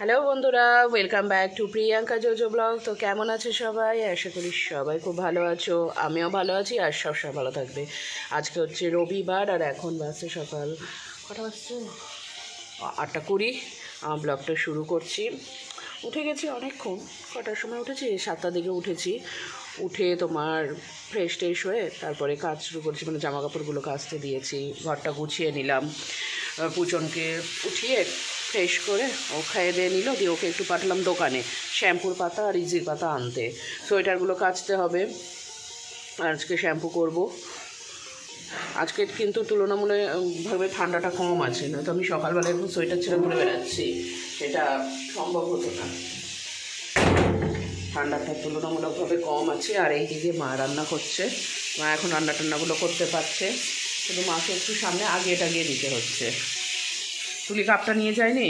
Hello বন্ধুরা, welcome back to Priyanka JoJo blog. তো কেমন আছে সবাই? আশা করি সবাই খুব ভালো আছো, আমিও ভালো আছি আর সবসময় ভালো থাকবে। আজকে হচ্ছে রবিবার আর এখন বাজছে সকাল কটা বাজছে 8:20। আমার ব্লগটা শুরু করছি। উঠে গেছি অনেকক্ষণ, কটার সময় উঠেছি? 7টার দিকে উঠেছি। উঠে তোমার ফ্রেশ ট্রেশ হয়ে তারপরে কাজ শুরু করছি, মানে জামা কাপড়গুলো কাচতে দিয়েছি, ঘরটা গুছিয়ে নিলাম। পুজনকে উঠিয়ে ফ্রেশ করে ও খাইয়ে দিয়ে নিল, দিয়ে ওকে একটু পাঠালাম দোকানে শ্যাম্পুর পাতা আর ইজির পাতা আনতে। সোয়েটারগুলো কাচতে হবে, আজকে শ্যাম্পু করব। আজকে কিন্তু তুলনামূলকভাবে ঠান্ডাটা কম আছে, না তো আমি সকালবেলা একটু সোয়েটার ছেড়ে ঘুরে বেড়াচ্ছি, সেটা সম্ভব হতো না। ঠান্ডাটা তুলনামূলকভাবে কম আছে। আর এইদিকে মা রান্না করছে, মা এখন রান্না টান্নাগুলো করতে পারছে, শুধু মাকে একটু সামনে আগিয়ে টাগিয়ে দিতে হচ্ছে। তুলি কাপটা নিয়ে যায়নি।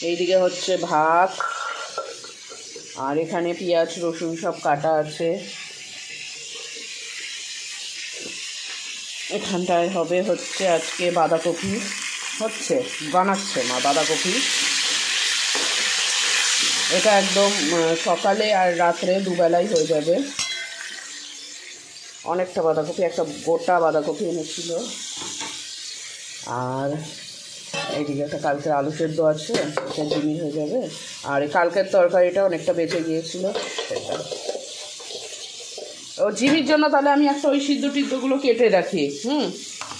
এইদিকে হচ্ছে ভাত, আর এখানে পেঁয়াজ রসুন সব কাটা আছে। এখানটায় হবে হচ্ছে আজকে বাঁধাকপি বানাচ্ছে মা বাঁধাকপি। এটা একদম সকালে আর রাত্রে দুবেলাই হয়ে যাবে। অনেকটা বাঁধাকপি, একটা গোটা বাঁধাকপি এনেছিল। আর এইদিকে একটা কালকের আলু সেদ্ধ আছে, এটা জিমি হয়ে যাবে। আর এই কালকের তরকারিটা অনেকটা বেঁচে গিয়েছিল, সেটা ও জিমির জন্য। তাহলে আমি একটা ওই সিদ্ধ টিদ্ধগুলো কেটে রাখি।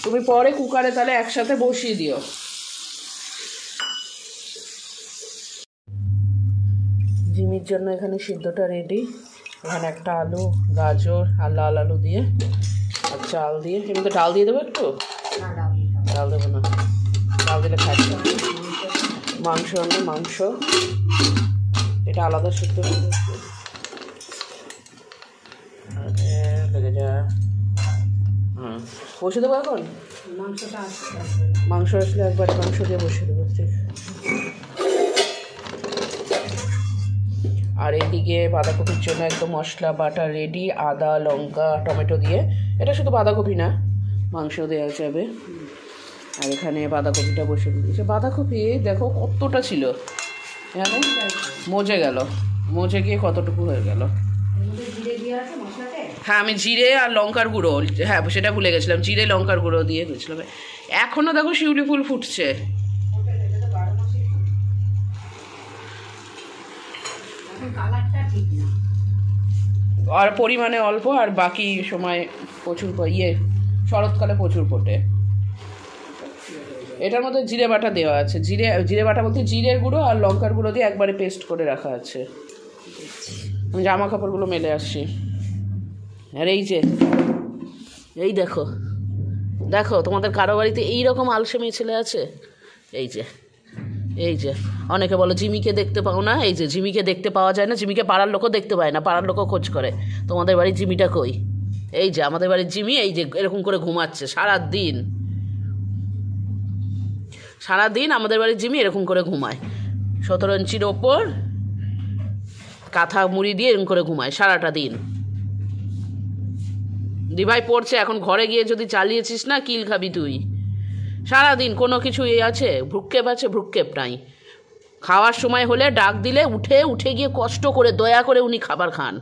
তুমি পরে কুকারে তাহলে একসাথে বসিয়ে দিও। জিমির জন্য এখানে সিদ্ধটা রেডি। এখানে একটা আলু, গাজর আর লাল আলু দিয়ে আর চাল দিয়ে, এমনি ডাল দিয়ে দেবো একটু। ডাল দেবো না, ডাল দিলে খাচ্ছি। মাংস আনবে, মাংস এটা আলাদা সিদ্ধ লেগে যা। বসে দেবো এখন। মাংস আসলে একবার মাংস দিয়ে বসে দেবো, ঠিক। আর এইদিকে বাঁধাকপির জন্য একদম মশলা বাটা রেডি, আদা লঙ্কা টমেটো দিয়ে। এটা শুধু বাঁধাকপি না, মাংস দেওয়া যাবে। আর এখানে বাঁধাকপিটা বসে দিয়েছে। বাঁধাকপি দেখো কতটা ছিল, এখানে মজে গিয়ে কতটুকু হয়ে গেল। হ্যাঁ, আমি জিরে আর লঙ্কার গুঁড়ো, হ্যাঁ সেটা ভুলে গেছিলাম, জিরে লঙ্কার গুঁড়ো দিয়ে গেছিলাম। এখনও দেখো শিউলি ফুল ফুটছে। আর পরিমাণে অল্প, আর বাকি সময় প্রচুর শরৎকালে প্রচুর ফোটে। এটার মধ্যে জিরে বাটা দেওয়া আছে, জিরে বাটা বলতে জিরের গুঁড়ো আর লঙ্কার গুঁড়ো দিয়ে একবারে পেস্ট করে রাখা আছে। আমি জামা কাপড়গুলো মেলে আসছি। আর এই দেখো তোমাদের কারো বাড়িতে এইরকম আলসেমি ছেলে আছে? এই যে অনেকে বলো জিমিকে দেখতে পাও না, এই যে জিমিকে দেখতে পাওয়া যায় না, জিমিকে পাড়ার লোকও দেখতে পায় না, পাড়ার লোকও খোঁজ করে তোমাদের বাড়ির জিমিটা কই। এই যে আমাদের বাড়ির জিমি, এই যে এরকম করে ঘুমাচ্ছে সারাদিন আমাদের বাড়ির জিমি এরকম করে ঘুমায়। 17 ইঞ্চির ওপর কাঁথা মুড়ি দিয়ে এরকম করে ঘুমায় সারাটা দিন। দিভাই পড়ছে এখন, ঘরে গিয়ে যদি চালিয়েছিস না কিল খাবি তুই। সারাদিন কোনো কিছু আছে, ভ্রুক্ষেপ নাই। খাওয়ার সময় হলে ডাক দিলে উঠে গিয়ে কষ্ট করে দয়া করে উনি খাবার খান।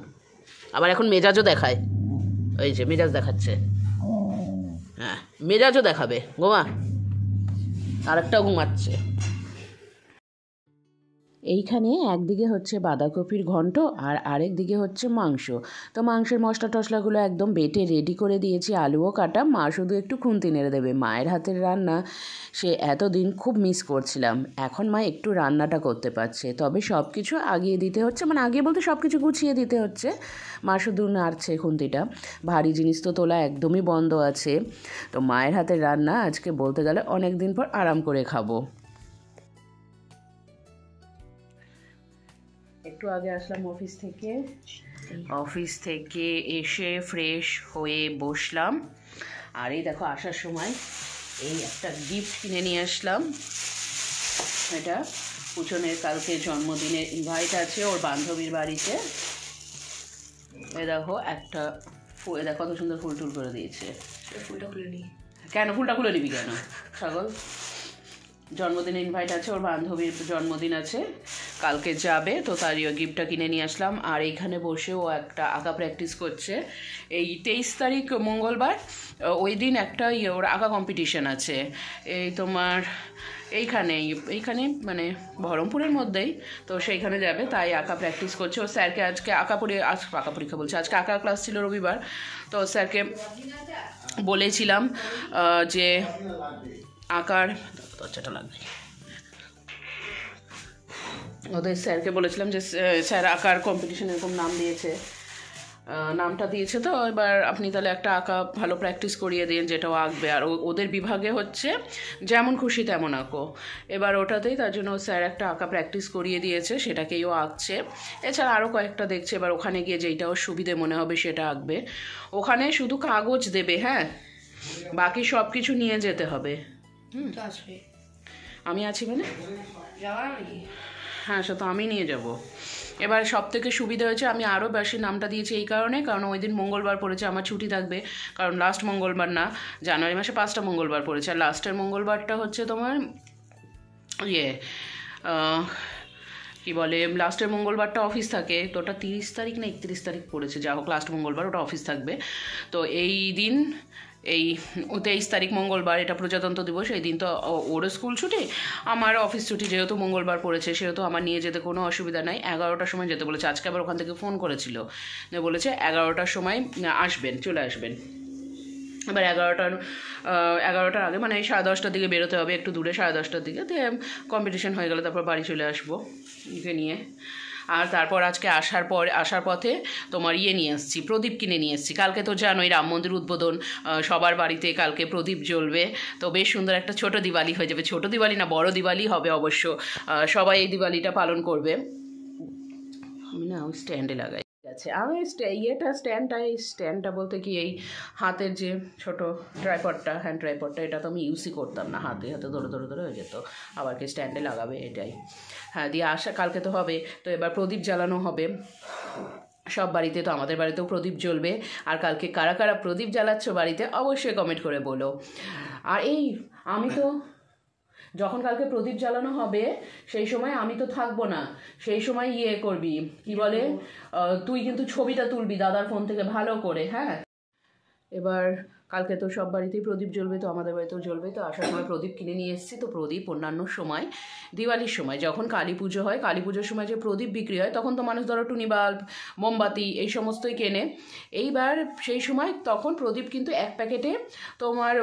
আবার এখন মেজাজও দেখায়, ওই যে মেজাজ দেখাচ্ছে। হ্যাঁ, মেজাজও দেখাবে, ঘুমা। আরেকটাও ঘুমাচ্ছে। এইখানে একদিকে হচ্ছে বাঁধাকপির ঘন্ট আর আরেক দিকে হচ্ছে মাংস। তো মাংসের মশলা টশলাগুলো একদম বেটে রেডি করে দিয়েছি, আলুও কাটা। মা শুধু একটু খুন্তি নেড়ে দেবে। মায়ের হাতের রান্না সে এতদিন খুব মিস করছিলাম। এখন মা একটু রান্নাটা করতে পারছে, তবে সব কিছু আগিয়ে দিতে হচ্ছে, মানে আগে বলতে সব কিছু গুছিয়ে দিতে হচ্ছে। মা শুধু নাড়ছে খুন্তিটা, ভারী জিনিস তো তোলা একদমই বন্ধ আছে। তো মায়ের হাতের রান্না আজকে বলতে গেলে অনেক দিন পর আরাম করে খাবো। একটু আগে আসলাম অফিস থেকে এসে ফ্রেশ হয়ে বসলাম। আর এই দেখো আসার সময় এই একটা গিফট কিনে নিয়ে আসলাম। এটা পুজনের কালকে জন্মদিনের ইনভাইট আছে ওর বান্ধবীর বাড়িতে। এই দেখো একটা দেখো কত সুন্দর ফুল করে দিয়েছে। ফুলটা খুলে নি কেন? ফুলটা খুলে নিবি কেন ছাগল? জন্মদিনে ইনভাইট আছে, ওর বান্ধবীর জন্মদিন আছে, কালকে যাবে, তো তারই গিফটটা কিনে নিয়ে আসলাম। আর এইখানে বসে ও একটা আঁকা প্র্যাকটিস করছে। এই 23 তারিখ মঙ্গলবার ওই দিন একটা ওর আঁকা কম্পিটিশন আছে, এই তোমার এইখানে মানে বহরমপুরের মধ্যেই, তো সেইখানে যাবে, তাই আঁকা প্র্যাকটিস করছে। ও স্যারকে আজকে আঁকা পরীক্ষা বলছে, আজকে আঁকা ক্লাস ছিল রবিবার, তো স্যারকে বলেছিলাম যে আঁকার দরজাটা লাগবে, ওদের স্যারকে বলেছিলাম যে স্যার আঁকার কম্পিটিশন এরকম নামটা দিয়েছে, তো এবার আপনি তাহলে একটা আঁকা ভালো প্র্যাকটিস করিয়ে দিন যেটাও আঁকবে। আর ওদের বিভাগে হচ্ছে যেমন খুশি তেমন আঁকো, এবার ওটাতেই তার জন্য স্যার একটা আঁকা প্র্যাকটিস করিয়ে দিয়েছে, সেটাকেই ও আঁকছে। এছাড়া আরও কয়েকটা দেখছে, এবার ওখানে গিয়ে যেইটা ওর সুবিধে মনে হবে সেটা আঁকবে। ওখানে শুধু কাগজ দেবে, হ্যাঁ, বাকি সব কিছু নিয়ে যেতে হবে। আমি আছি মানে হ্যাঁ, সে তো আমি নিয়ে যাব। এবার সব থেকে সুবিধা হয়েছে, আমি আরও বেশি নামটা দিয়েছি এই কারণে, কারণ ওই দিন মঙ্গলবার পড়েছে, আমার ছুটি থাকবে, কারণ লাস্ট মঙ্গলবার না, জানুয়ারি মাসে 5টা মঙ্গলবার পড়েছে, আর লাস্টের মঙ্গলবারটা হচ্ছে তোমার কি বলে, লাস্টের মঙ্গলবারটা অফিস থাকে, তো ওটা 30 তারিখ না 31 তারিখ পড়েছে, যা হোক লাস্ট মঙ্গলবার ওটা অফিস থাকবে। তো এই দিন এই 23 তারিখ মঙ্গলবার, এটা প্রজাতন্ত্র দিবস, এই দিন তো ওরও স্কুল ছুটি, আমার অফিস ছুটি, যেহেতু মঙ্গলবার পড়েছে সেহেতু আমার নিয়ে যেতে কোনো অসুবিধা নাই। 11টার সময় যেতে বলেছে, আজকে আবার ওখান থেকে ফোন করেছিল, বলেছে 11টার সময় চলে আসবেন। এবার 11টার আগে মানে 10:30টার দিকে বেরোতে হবে, একটু দূরে 10:30টার দিকে, দিয়ে কম্পিটিশন হয়ে গেলে তারপর বাড়ি চলে আসবো একে নিয়ে। আর তারপর আজকে আসার পথে তোমার নিয়ে আসছি, প্রদীপ কিনে নিয়ে এসেছি। কালকে তো জানোই রাম মন্দির উদ্বোধন, সবার বাড়িতে কালকে প্রদীপ জ্বলবে, তো বেশ সুন্দর একটা ছোট দিওয়ালি হয়ে যাবে, ছোট দিওয়ালি না বড় দিওয়ালি হবে অবশ্য, সবাই এই দিওয়ালিটা পালন করবে। আমি না ওই স্ট্যান্ডে লাগাই আছে, আমি স্ট্যান্ডটা বলতে কি এই হাতের যে ছোট ট্রাইপডটা, হ্যান্ড ট্রাইপডটা, এটা তো আমি ইউজই করতাম না, হাতে ধরে হয়ে যেত, আবার কি স্ট্যান্ডে লাগাবে এটাই। হ্যাঁ, দিয়ে কালকে তো হবে, তো এবার প্রদীপ জ্বালানো হবে সব বাড়িতে, তো আমাদের বাড়িতেও প্রদীপ জ্বলবে। আর কালকে কারা কারা প্রদীপ জ্বালাচ্ছ বাড়িতে অবশ্যই কমেন্ট করে বলো। আর আমি তো যখন কালকে প্রদীপ জ্বালানো হবে সেই সময় আমি তো থাকবো না, সেই সময় করবি, কি বলে, তুই কিন্তু ছবিটা তুলবি দাদার ফোন থেকে ভালো করে, হ্যাঁ। এবার কালকে তো সব বাড়িতেই প্রদীপ জ্বলবে, তো আমাদের বাড়িতেও জ্বলবে, তো আসার সময় প্রদীপ কিনে নিয়ে এসেছি। তো প্রদীপ অন্যান্য সময় দিওয়ালির সময় যখন কালী পুজো হয়, কালী পুজোর সময় যে প্রদীপ বিক্রি হয়, তখন তো মানুষ ধরো টুনি বাল্ব, মোমবাতি এই সমস্তই কেনে। এইবার সেই সময় তখন প্রদীপ কিন্তু এক প্যাকেটে তোমার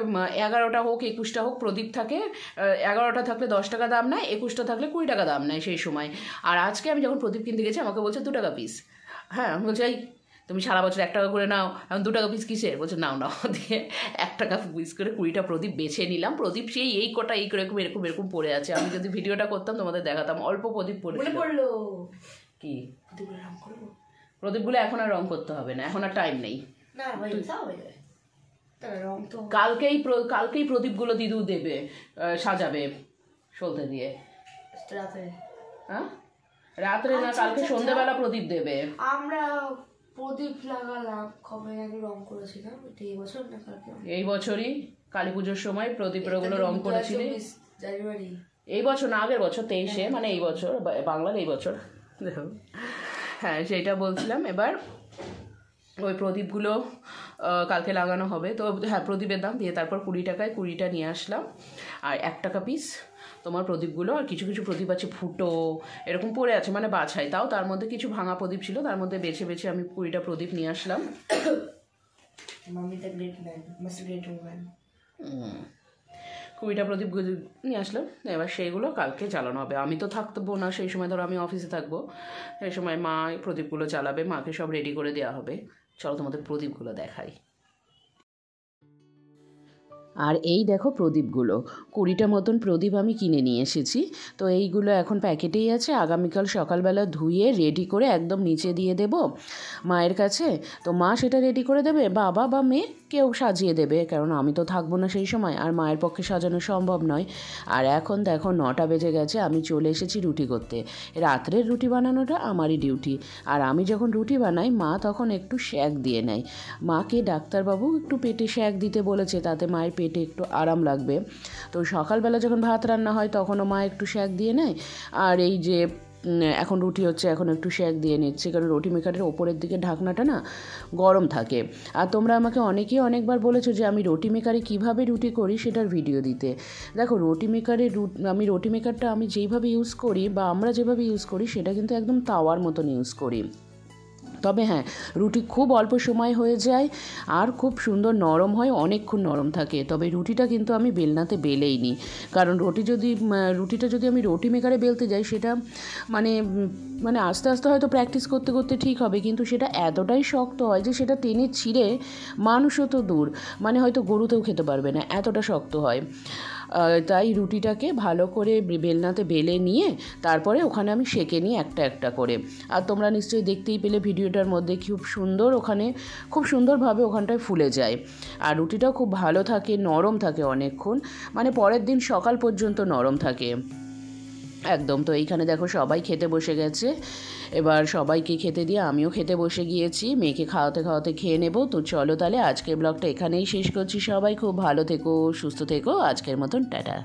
11টা হোক 21টা হোক প্রদীপ থাকে, 11টা থাকলে 10 টাকা দাম নেয়, 21টা থাকলে 20 টাকা দাম নেয় সেই সময়। আর আজকে আমি যখন প্রদীপ কিনতে গেছি আমাকে বলছে 2 টাকা পিস, হ্যাঁ, বলছে তুমি সারা বছর 1 টাকা করে নাও, এখন 2 টাকা পিস কিসের, বলছে নাও দিয়ে 1 টাকা পিস করে 20টা প্রদীপ বেছে নিলাম। প্রদীপ সেই এই কটা এরকম পড়ে আছে, আমি যদি ভিডিওটা করতাম তোমাদের দেখাতাম, অল্প প্রদীপ পড়লো। কি প্রদীপগুলো এখন আর রং করতে হবে না, এখন আর টাইম নেই, কালকেই প্রদীপগুলো দিদু দেবে, সাজাবে সলতে দিয়ে, হ্যাঁ রাত্রে না, কালকে সন্ধ্যেবেলা প্রদীপ দেবে। আমরা প্রদীপ লাগালাম কবে আগে, রং করেছিলাম এই বছরই কালী পুজোর সময় প্রদীপের ওগুলো রং করেছিলি, জানুয়ারি এই বছর না আগের বছর 23-এ, মানে এই বছর বাংলার এই বছর, দেখো হ্যাঁ সেইটা বলছিলাম। এবার ওই প্রদীপগুলো কালকে লাগানো হবে, তো হ্যাঁ প্রদীপের দাম দিয়ে তারপর 20 টাকায় 20টা নিয়ে আসলাম, আর 1 টাকা পিস তোমার প্রদীপগুলো। আর কিছু কিছু প্রদীপ আছে ফুটো এরকম পড়ে আছে, মানে বাছাই, তাও তার মধ্যে কিছু ভাঙা প্রদীপ ছিল, তার মধ্যে বেছে বেছে আমি 20টা প্রদীপ নিয়ে আসলাম। 20টা প্রদীপ নিয়ে আসলাম, এবার সেইগুলো কালকে জ্বালানো হবে। আমি তো থাকবো না সেই সময়, ধরো আমি অফিসে থাকবো, সেই সময় মা প্রদীপগুলো জ্বালাবে, মাকে সব রেডি করে দেওয়া হবে। চলো তোমাদের প্রদীপগুলো দেখাই। আর এই দেখো প্রদীপগুলো, 20টা মতন প্রদীপ আমি কিনে নিয়ে এসেছি। তো এইগুলো এখন প্যাকেটেই আছে, আগামীকাল সকালবেলা ধুয়ে রেডি করে একদম নিচে দিয়ে দেব মায়ের কাছে, তো মা সেটা রেডি করে দেবে, বাবা বা মেয়ে কেউ সাজিয়ে দেবে, কারণ আমি তো থাকবো না সেই সময়, আর মায়ের পক্ষে সাজানো সম্ভব নয়। আর এখন দেখো 9টা বেজে গেছে, আমি চলে এসেছি রুটি করতে। রাত্রের রুটি বানানোটা আমারই ডিউটি, আর আমি যখন রুটি বানাই মা তখন একটু শ্যাক দিয়ে নেয়। মাকে ডাক্তারবাবু একটু পেটে শ্যাক দিতে বলেছে, তাতে মায়ের পেট পেটে একটু আরাম লাগবে। তো সকালবেলা যখন ভাত রান্না হয় তখনও মা একটু সেঁক দিয়ে নেয়, আর এই যে এখন রুটি হচ্ছে এখন একটু সেঁক দিয়ে নিচ্ছি, কারণ রুটি মেকারের ওপরের দিকে ঢাকনাটা না গরম থাকে। আর তোমরা আমাকে অনেকেই অনেকবার বলেছো যে আমি রুটি মেকারে কীভাবে রুটি করি সেটার ভিডিও দিতে। দেখো আমি রুটি মেকারটা আমি যেইভাবে ইউজ করি বা আমরা যেভাবে ইউজ করি সেটা কিন্তু একদম তাওয়ার মতন ইউজ করি। তবে হ্যাঁ, রুটি খুব অল্প সময় হয়ে যায় আর খুব সুন্দর নরম হয়, অনেকক্ষণ নরম থাকে। তবে রুটিটা কিন্তু আমি বেলনাতে বেলেই নিই, কারণ রুটিটা যদি আমি রুটি মেকারে বেলতে যাই সেটা মানে আস্তে আস্তে হয়তো প্র্যাকটিস করতে করতে ঠিক হবে, কিন্তু সেটা এতটাই শক্ত হয় যে সেটা টেনে ছিঁড়ে মানুষও তো দূর, হয়তো গরুতেও খেতে পারবে না, এতটা শক্ত হয়। তাই রুটিটাকে ভালো করে বেলনাতে বেলে নিয়ে তারপরে ওখানে আমি সেঁকে নিই একটা একটা করে। আর তোমরা নিশ্চয়ই দেখতেই পেলে ভিডিওটার মধ্যে খুব সুন্দরভাবে ওখানটায় ফুলে যায়। আর রুটিটাও খুব ভালো থাকে, নরম থাকে অনেকক্ষণ, পরের দিন সকাল পর্যন্ত নরম থাকে একদম। তো এইখানে দেখো সবাই খেতে বসে গেছে, এবার সবাইকে খেতে দিয়ে আমিও খেতে বসে গিয়েছি, মেয়েকে খাওয়াতে খাওয়াতে খেয়ে নেব। তো চলো তাহলে আজকের ব্লগটা এখানেই শেষ করছি। সবাই খুব ভালো থেকো, সুস্থ থেকো, আজকের মতন টাটা।